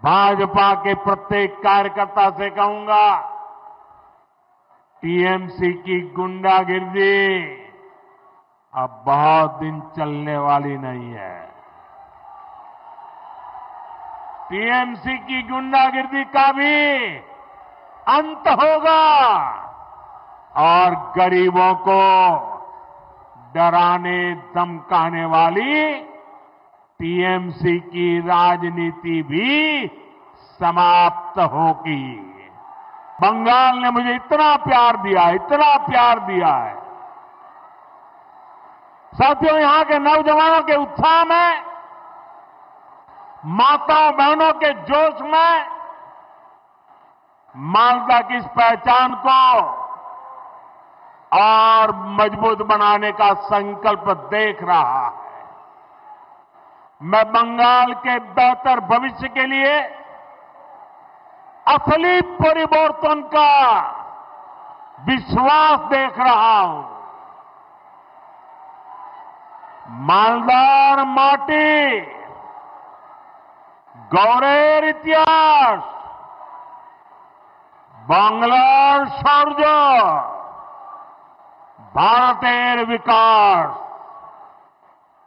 भाजपा के प्रत्येक कार्यकर्ता से कहूंगा, टीएमसी की गुंडागिर्दी अब बहुत दिन चलने वाली नहीं है। टीएमसी की गुंडागिर्दी का भी अंत होगा और गरीबों को डराने धमकाने वाली टीएमसी की राजनीति भी समाप्त होगी। बंगाल ने मुझे इतना प्यार दिया, इतना प्यार दिया है। साथियों, यहां के नौजवानों के उत्साह में, माताओं बहनों के जोश में मालदा की इस पहचान को और मजबूत बनाने का संकल्प देख रहा है। मैं बंगाल के बेहतर भविष्य के लिए असली परिवर्तन का विश्वास देख रहा हूं। मालदार माटी, गौरेर इतिहास, बांग्लार शौर्य, भारतेर विकास।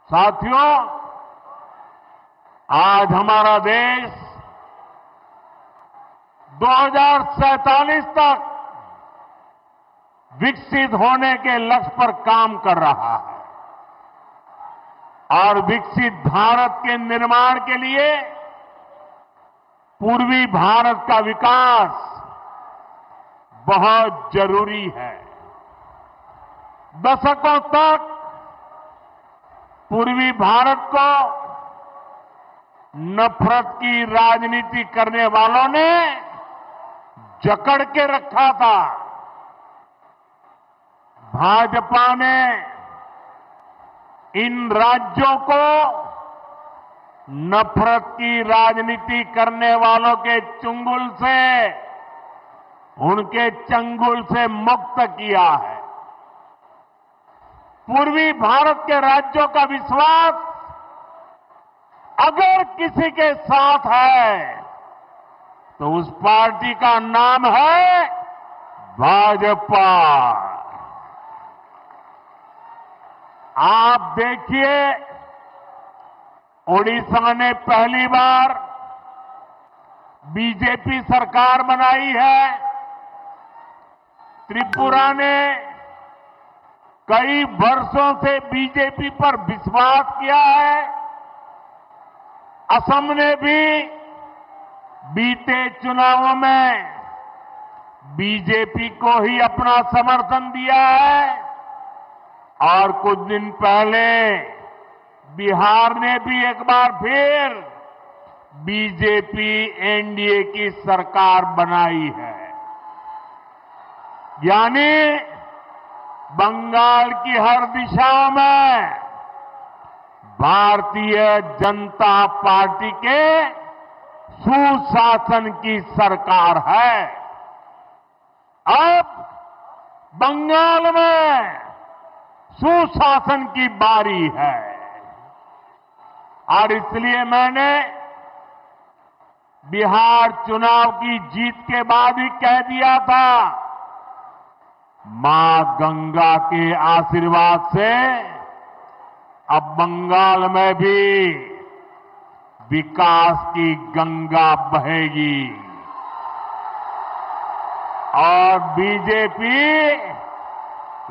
साथियों, आज हमारा देश 2047 तक विकसित होने के लक्ष्य पर काम कर रहा है और विकसित भारत के निर्माण के लिए पूर्वी भारत का विकास बहुत जरूरी है। दशकों तक पूर्वी भारत को नफरत की राजनीति करने वालों ने जकड़ के रखा था। भाजपा ने इन राज्यों को नफरत की राजनीति करने वालों के चंगुल से, उनके चंगुल से मुक्त किया है। पूर्वी भारत के राज्यों का विश्वास अगर किसी के साथ है तो उस पार्टी का नाम है भाजपा। आप देखिए, ओडिशा ने पहली बार बीजेपी सरकार बनाई है। त्रिपुरा ने कई वर्षों से बीजेपी पर विश्वास किया है। असम ने भी बीते चुनावों में बीजेपी को ही अपना समर्थन दिया है और कुछ दिन पहले बिहार ने भी एक बार फिर बीजेपी एनडीए की सरकार बनाई है। यानी बंगाल की हर दिशा में भारतीय जनता पार्टी के सुशासन की सरकार है। अब बंगाल में सुशासन की बारी है और इसलिए मैंने बिहार चुनाव की जीत के बाद ही कह दिया था, मां गंगा के आशीर्वाद से अब बंगाल में भी विकास की गंगा बहेगी और बीजेपी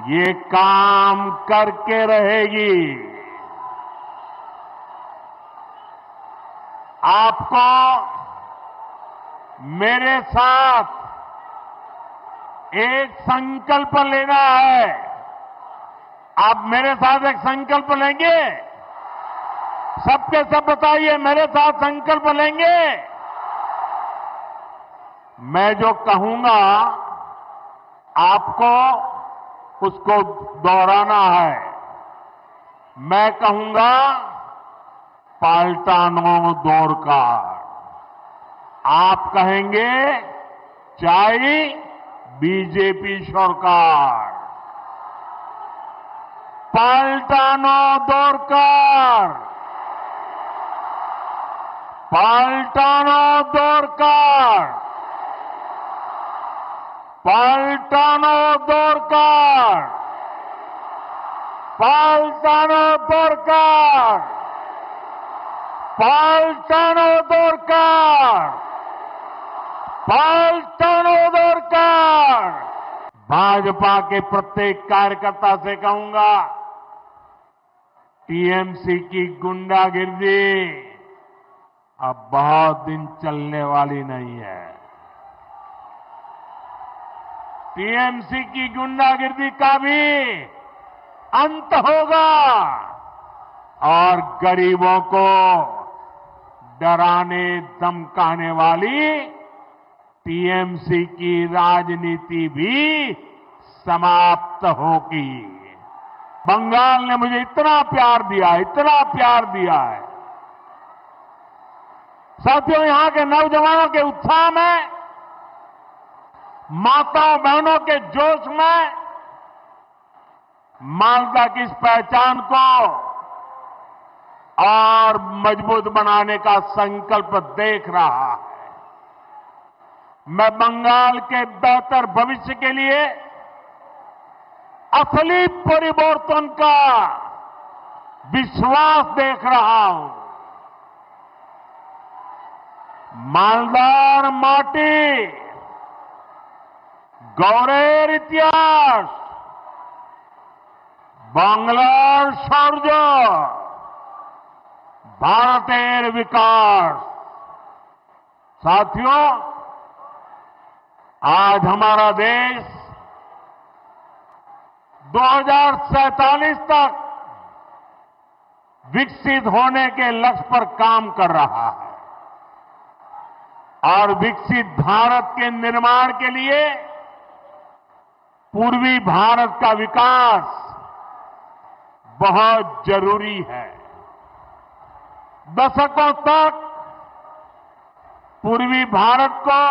ये काम करके रहेगी। आपको मेरे साथ एक संकल्प लेना है। आप मेरे साथ एक संकल्प लेंगे? सबके सब बताइए, मेरे साथ संकल्प लेंगे? मैं जो कहूंगा आपको उसको दोहराना है। मैं कहूंगा पाल्टानो दोरकार, आप कहेंगे चाय बीजेपी सरकार। पाल्टानो दोरकार, পাল্টানো দরকার, পাল্টানো দরকার, পাল্টানো দরকার, পাল্টানো দরকার, पाल्टानो दरकार। भाजपा के प्रत्येक कार्यकर्ता से कहूंगा, टीएमसी की गुंडागिर्दी अब बहुत दिन चलने वाली नहीं है। टीएमसी की गुंडागिर्दी का भी अंत होगा और गरीबों को डराने धमकाने वाली टीएमसी की राजनीति भी समाप्त होगी। बंगाल ने मुझे इतना प्यार दिया, इतना प्यार दिया है। साथियों, यहां के नौजवानों के उत्साह में, माताओं बहनों के जोश में मालदा की इस पहचान को और मजबूत बनाने का संकल्प देख रहा है। मैं बंगाल के बेहतर भविष्य के लिए असली परिवर्तन का विश्वास देख रहा हूं। मालदार माटी, गौरेर इतिहास, बांग्लार शौर्य, भारतेर विकास। साथियों, आज हमारा देश 2047 तक विकसित होने के लक्ष्य पर काम कर रहा है और विकसित भारत के निर्माण के लिए पूर्वी भारत का विकास बहुत जरूरी है। दशकों तक पूर्वी भारत को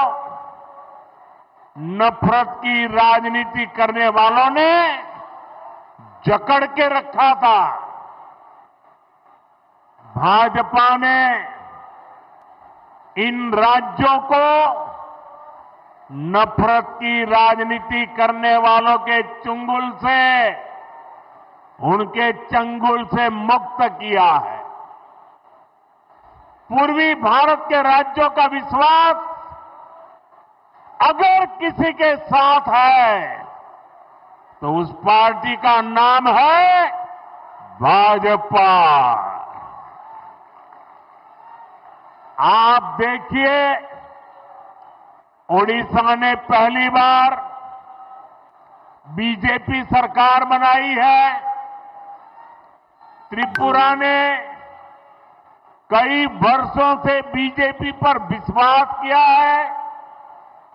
नफरत की राजनीति करने वालों ने जकड़ के रखा था। भाजपा ने इन राज्यों को नफरत की राजनीति करने वालों के चंगुल से, उनके चंगुल से मुक्त किया है। पूर्वी भारत के राज्यों का विश्वास अगर किसी के साथ है तो उस पार्टी का नाम है भाजपा। आप देखिए, ओडिशा ने पहली बार बीजेपी सरकार बनाई है। त्रिपुरा ने कई वर्षों से बीजेपी पर विश्वास किया है।